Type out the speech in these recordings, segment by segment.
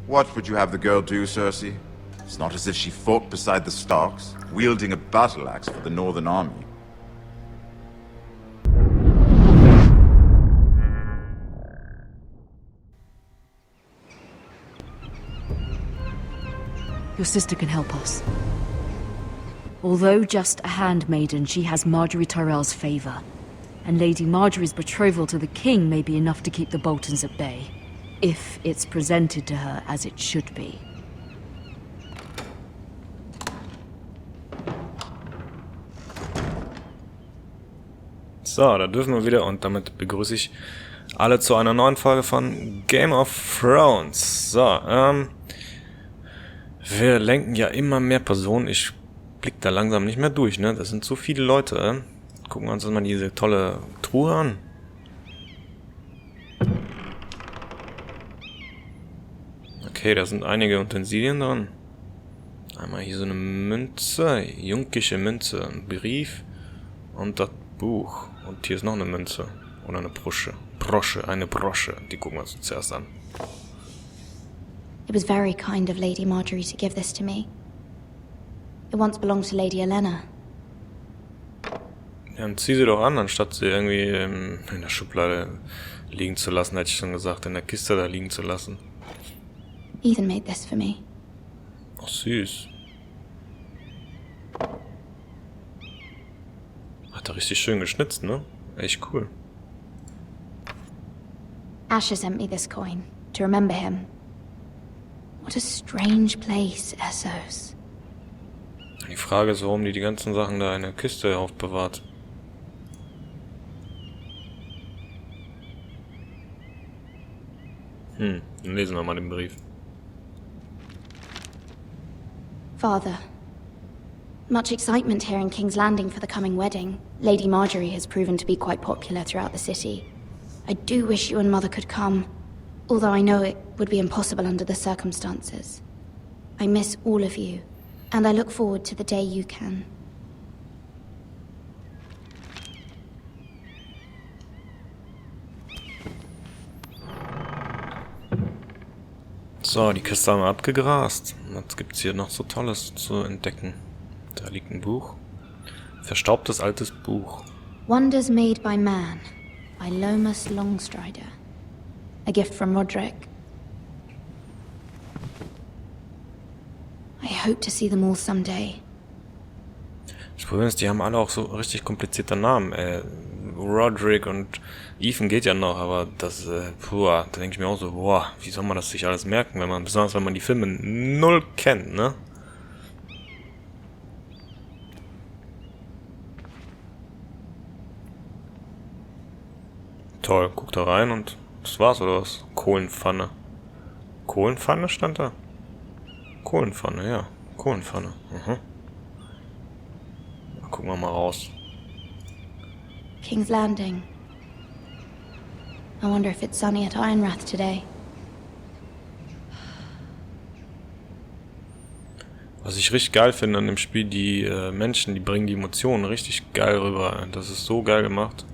What would you have the girl do, Cersei? It's not as if she fought beside the Starks, wielding a battle axe for the Northern Army. Your sister can help us. Although just a handmaiden, she has Marjorie Tyrell's favor. And Lady Marjorie's betrothal to the king may be enough to keep the Boltons at bay. If it's presented to her as it should be. So, da dürfen wir wieder und damit begrüße ich alle zu einer neuen Folge von Game of Thrones. So, wir lenken ja immer mehr Personen. Ich blick da langsam nicht mehr durch, ne? Das sind so viele Leute. Gucken wir uns mal diese tolle Truhe an. Okay, da sind einige Utensilien dran. Einmal hier so eine Münze, junkische Münze, ein Brief und das Buch. Und hier ist noch eine Münze oder eine Brosche. Eine Brosche. Die gucken wir uns zuerst an. It was very kind of Lady Marjorie to give this to me. It once belonged to Lady Olenna. Ja, dann zieh sie doch an, anstatt sie irgendwie in der Schublade liegen zu lassen, hätte ich schon gesagt, in der Kiste da liegen zu lassen. Ethan made this for me. Ach, süß. Hat er richtig schön geschnitzt, ne? Echt cool. Asher sent me this coin to remember him. What a strange place, Essos. Die Frage ist, warum die ganzen Sachen da in der Kiste aufbewahrt. Dann lesen wir mal den Brief. Father, much excitement here in King's Landing for the coming wedding. Lady Marjorie has proven to be quite popular throughout the city. I do wish you and Mother could come, although I know it would be impossible under the circumstances. I miss all of you, and I look forward to the day you can. So, die Kiste haben wir abgegrast. Was gibt's hier noch so Tolles zu entdecken? Da liegt ein Buch. Verstaubtes altes Buch. Wonders Made by Man by Lomas Longstrider. A gift from Roderick. I hope to see them all someday. Das Problem ist, die haben alle auch so richtig komplizierte Namen. Roderick und Ethan geht ja noch, aber das, da denke ich mir auch so, boah, wie soll man das sich alles merken, besonders wenn man die Filme null kennt, ne? Toll, guck da rein und das war's, oder was? Kohlenpfanne. Kohlenpfanne stand da? Kohlenpfanne, ja. Kohlenpfanne. Gucken wir mal raus. King's Landing. I wonder if it's sunny at Ironrath today. Was ich richtig geil finde an dem Spiel, die Menschen, die bringen die Emotionen richtig geil rüber. Das ist so geil gemacht.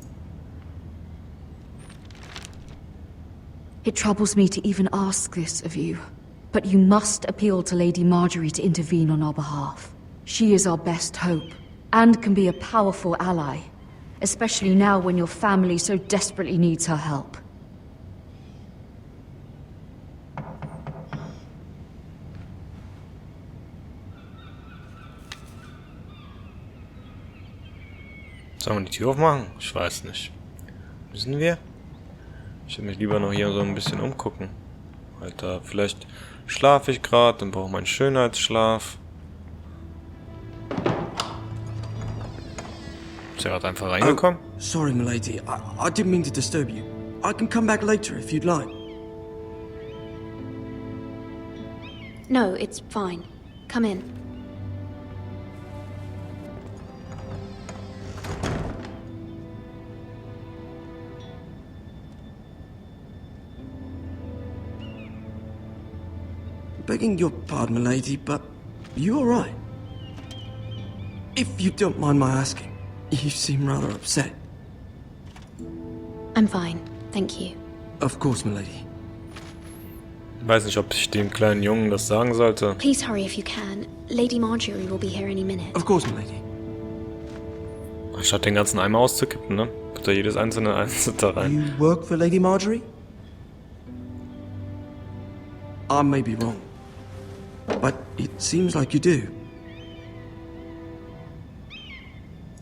It troubles me to even ask this of you, but you must appeal to Lady Marjorie to intervene on our behalf. She is our best hope, and can be a powerful ally, especially now when your family so desperately needs her help. Sollen wir die Tür aufmachen? Ich weiß nicht. Müssen wir? Ich will mich lieber noch hier so ein bisschen umgucken. Alter, vielleicht schlafe ich gerade und brauche meinen Schönheitsschlaf. Ist er gerade einfach reingekommen? Oh, sorry, milady. I didn't mean to disturb you. I can come back later if you'd like. No, it's fine. Come in. Begging your pardon, milady, but you alright? If you don't mind my asking, you seem rather upset. I'm fine, thank you. Of course, milady. Weiß nicht, ob ich dem kleinen Jungen das sagen sollte. Please hurry if you can. Lady Marjorie will be here any minute. Of course, my lady. Anstatt den ganzen Eimer auszukippen, ne? Put er jedes einzelne da rein. You work for Lady Marjorie? I may be wrong, but it seems like you do.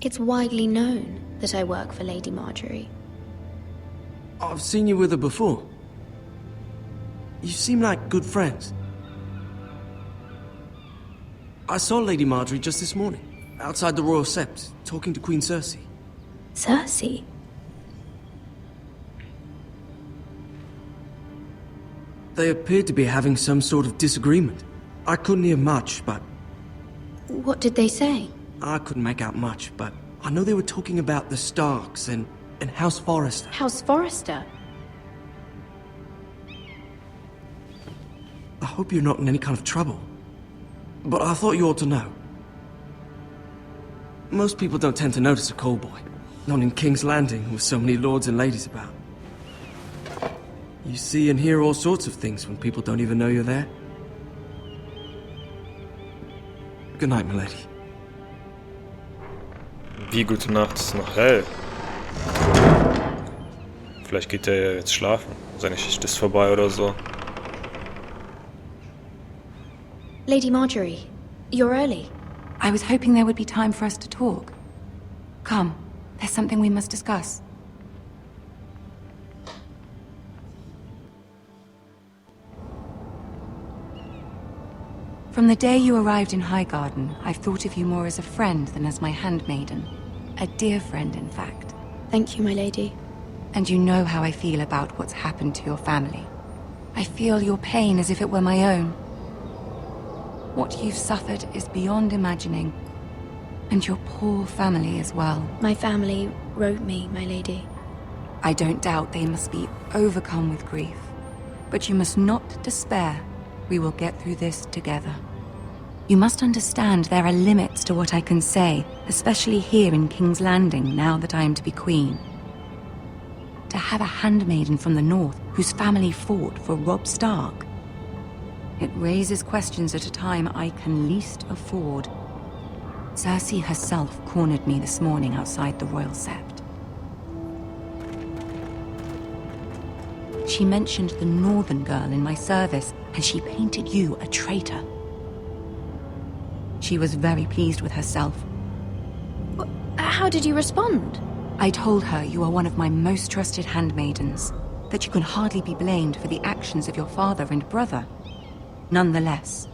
It's widely known that I work for Lady Marjorie. I've seen you with her before. You seem like good friends. I saw Lady Marjorie just this morning, outside the Royal Sept, talking to Queen Cersei. Cersei? They appeared to be having some sort of disagreement. I couldn't hear much, but What did they say? I couldn't make out much, but I know they were talking about the Starks and House Forrester. House Forrester? I hope you're not in any kind of trouble. But I thought you ought to know. Most people don't tend to notice a call boy. Not in King's Landing with so many lords and ladies about. You see and hear all sorts of things when people don't even know you're there. Good night, my lady. Wie gute Nacht, ist noch hell. Vielleicht geht er ja jetzt schlafen. Seine Schicht ist vorbei oder so. Lady Marjorie, you're early. I was hoping there would be time for us to talk. Come, there's something we must discuss. From the day you arrived in Highgarden, I've thought of you more as a friend than as my handmaiden. A dear friend, in fact. Thank you, my lady. And you know how I feel about what's happened to your family. I feel your pain as if it were my own. What you've suffered is beyond imagining. And your poor family as well. My family wrote me, my lady. I don't doubt they must be overcome with grief. But you must not despair. We will get through this together. You must understand there are limits to what I can say, especially here in King's Landing, now that I am to be queen. To have a handmaiden from the north whose family fought for Robb Stark. It raises questions at a time I can least afford. Cersei herself cornered me this morning outside the Royal Sept. She mentioned the northern girl in my service, and she painted you a traitor. She was very pleased with herself. How did you respond? I told her you are one of my most trusted handmaidens, that you can hardly be blamed for the actions of your father and brother. Nonetheless,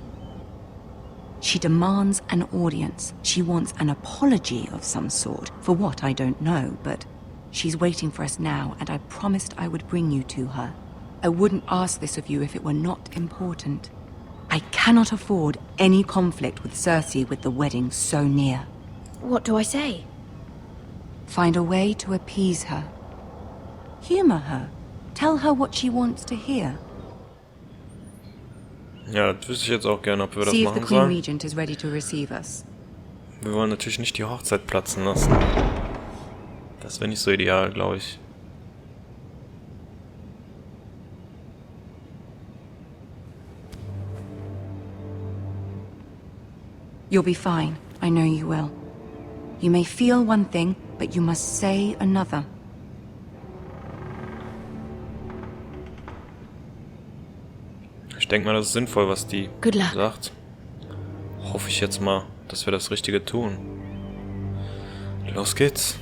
she demands an audience. She wants an apology of some sort, for what I don't know, but she's waiting for us now, and I promised I would bring you to her. I wouldn't ask this of you if it were not important. I cannot afford any conflict with Cersei with the wedding so near. What do I say? Find a way to appease her. Humor her. Tell her what she wants to hear. Ja, das wüsste ich jetzt auch gerne, ob wir das See if the machen Queen sollen. Regent is ready to receive us. Wir wollen natürlich nicht die Hochzeit platzen lassen. Das wäre nicht so ideal, glaube ich. You'll be fine. I know you will. You may feel one thing, but you must say another. Ich denke mal, das ist sinnvoll, was die Good luck. sagt. Hoffe ich jetzt mal, dass wir das Richtige tun. Los geht's.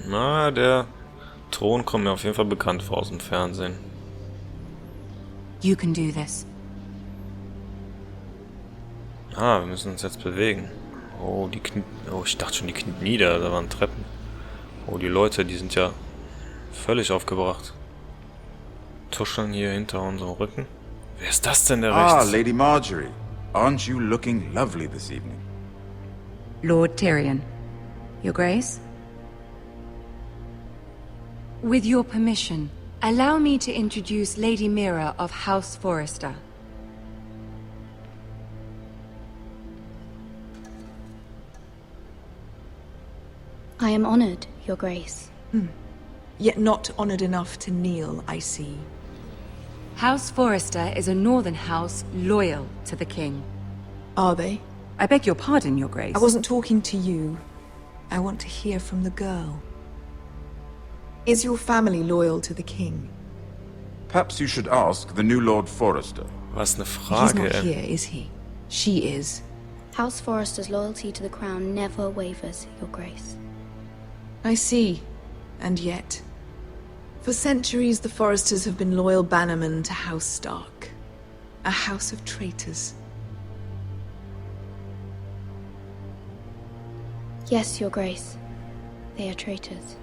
Na, der Thron kommt mir auf jeden Fall bekannt vor aus dem Fernsehen. You can do this. Ah, wir müssen uns jetzt bewegen. Oh, die Knie. Oh, ich dachte schon, die kniet nieder. Da waren Treppen. Oh, die Leute, die sind ja völlig aufgebracht. Tuscheln hier hinter unserem Rücken. Wer ist das denn, der Ah, rechts? Lady Marjorie. Aren't you looking lovely this evening? Lord Tyrion. Your Grace? With your permission, allow me to introduce Lady Mira of House Forrester. I am honored, Your Grace. Yet not honored enough to kneel, I see. House Forrester is a northern house loyal to the king. Are they? I beg your pardon, Your Grace. I wasn't talking to you. I want to hear from the girl. Is your family loyal to the king? Perhaps you should ask the new Lord Forrester. Was eine He's Frage, not ey. here, is he? She is. House Forrester's loyalty to the crown never wavers, Your Grace. I see. And yet... For centuries, the Forresters have been loyal bannermen to House Stark. A house of traitors. Yes, Your Grace. They are traitors.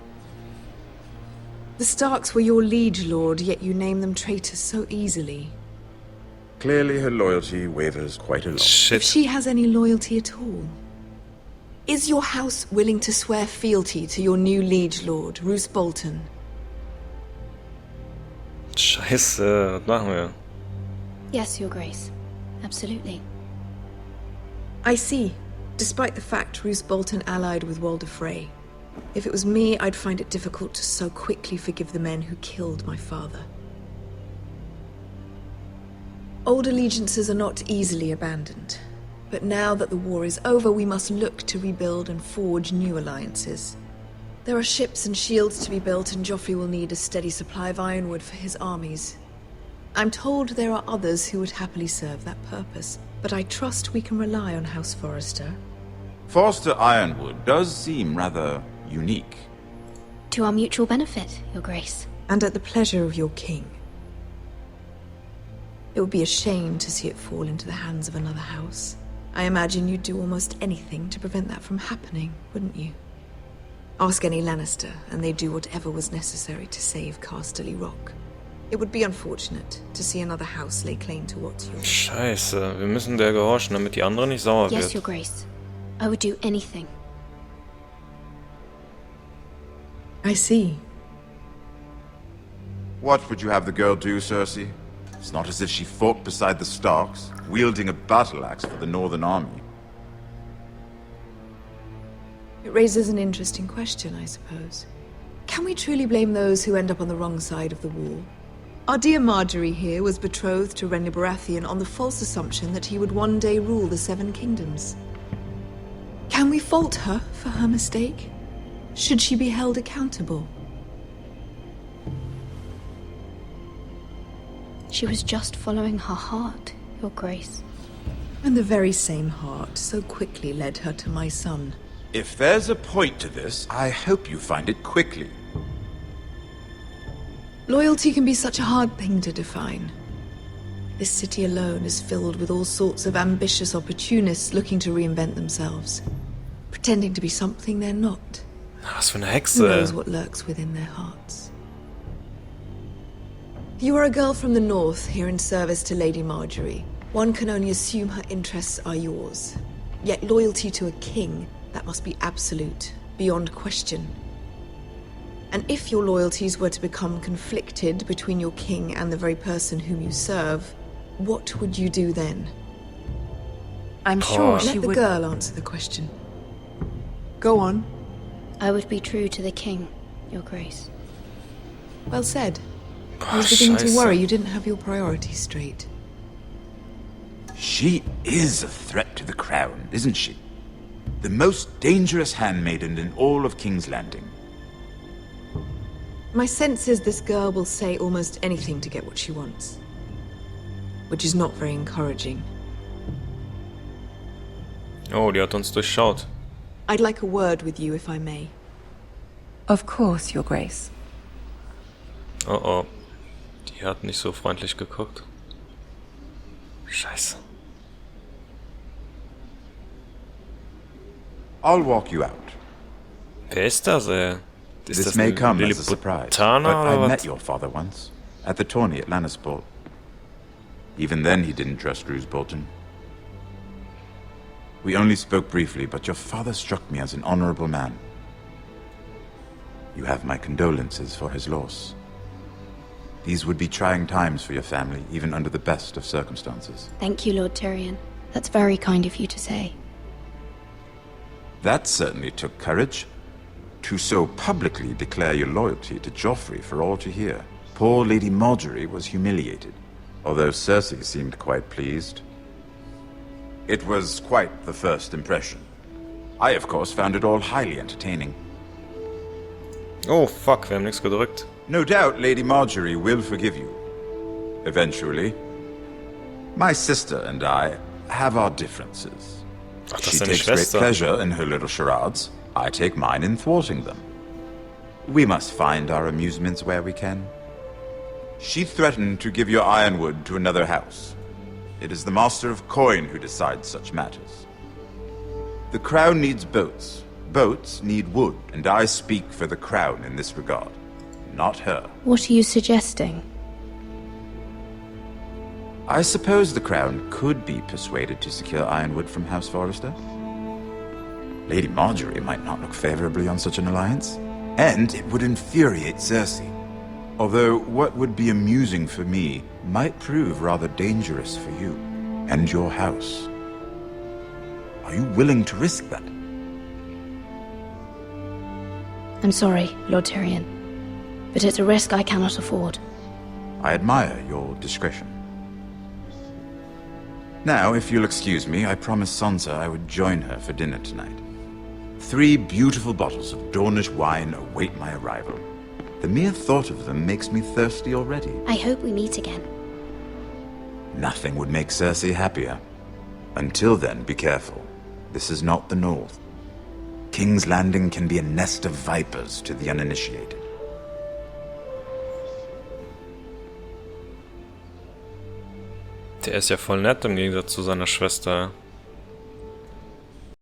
The Starks were your liege lord, yet you name them traitors so easily. Clearly her loyalty wavers quite a lot. If Shit. she has any loyalty at all. Is your house willing to swear fealty to your new liege lord, Roose Bolton? Scheiße, was machen wir? Yes, Your Grace. Absolutely. I see. Despite the fact Roose Bolton allied with Walder Frey. If it was me, I'd find it difficult to so quickly forgive the men who killed my father. Old allegiances are not easily abandoned. But now that the war is over, we must look to rebuild and forge new alliances. There are ships and shields to be built, and Joffrey will need a steady supply of ironwood for his armies. I'm told there are others who would happily serve that purpose, but I trust we can rely on House Forrester. Forster Ironwood does seem rather unique. To our mutual benefit, Your Grace. And at the pleasure of your king. It would be a shame to see it fall into the hands of another house. I imagine you'd do almost anything to prevent that from happening, wouldn't you? Ask any Lannister, and they'd do whatever was necessary to save Casterly Rock. It would be unfortunate to see another house lay claim to what's yours. Scheiße, wir müssen der gehorchen, damit die andere nicht sauer Yes, wird. Your Grace. I would do anything. I see. What would you have the girl do, Cersei? It's not as if she fought beside the Starks, wielding a battle axe for the Northern Army. It raises an interesting question, I suppose. Can we truly blame those who end up on the wrong side of the wall? Our dear Marjorie here was betrothed to Renly Baratheon on the false assumption that he would one day rule the Seven Kingdoms. Can we fault her for her mistake? Should she be held accountable? She was just following her heart, Your Grace. And the very same heart so quickly led her to my son. If there's a point to this, I hope you find it quickly. Loyalty can be such a hard thing to define. This city alone is filled with all sorts of ambitious opportunists looking to reinvent themselves, pretending to be something they're not. Was für eine Who Hexe. knows what lurks within their hearts? You are a girl from the north, here in service to Lady Marjorie. One can only assume her interests are yours. Yet loyalty to a king, that must be absolute, beyond question. And if your loyalties were to become conflicted between your king and the very person whom you serve, what would you do then? I'm sure she Let the would... girl answer the question. Go on. I would be true to the king, Your Grace. Well said. I Boah, was beginning to worry scheiße. you didn't have your priorities straight. She is a threat to the crown, isn't she? The most dangerous handmaiden in all of King's Landing. My sense is this girl will say almost anything to get what she wants. Which is not very encouraging. Oh, die hat uns durchschaut. I'd like a word with you, if I may. Of course, Your Grace. Oh oh. Die hat nicht so freundlich geguckt. Scheiße. I'll walk you out. Wer ist das, ey? Ist This das may eine come as a surprise, but Lilliputaner I oder met was? your father once, at the tourney at Lannisport. Even then he didn't trust Roose Bolton. We only spoke briefly, but your father struck me as an honorable man. You have my condolences for his loss. These would be trying times for your family, even under the best of circumstances. Thank you, Lord Tyrion. That's very kind of you to say. That certainly took courage. to so publicly declare your loyalty to Joffrey for all to hear. Poor Lady Marjorie was humiliated, although Cersei seemed quite pleased. It was quite the first impression. I, of course, found it all highly entertaining. Oh, fuck, wir haben nichts gedrückt. No doubt Lady Marjorie will forgive you. Eventually. My sister and I have our differences. Ach, das She ist deine takes great Schwester. pleasure in her little charades. I take mine in thwarting them. We must find our amusements where we can. She threatened to give your ironwood to another house. It is the Master of Coin who decides such matters. The Crown needs boats. Boats need wood, and I speak for the Crown in this regard, not her. What are you suggesting? I suppose the Crown could be persuaded to secure ironwood from House Forrester. Lady Marjorie might not look favorably on such an alliance, and it would infuriate Cersei. Although what would be amusing for me might prove rather dangerous for you and your house. Are you willing to risk that? I'm sorry, Lord Tyrion, but it's a risk I cannot afford. I admire your discretion. Now, if you'll excuse me, I promised Sansa I would join her for dinner tonight. 3 beautiful bottles of Dornish wine await my arrival. The mere thought of them makes me thirsty already. I hope we meet again. Nothing would make Cersei happier. Until then, be careful. This is not the North. King's Landing can be a nest of vipers to the uninitiated. Der ist ja voll nett im Gegensatz zu seiner Schwester.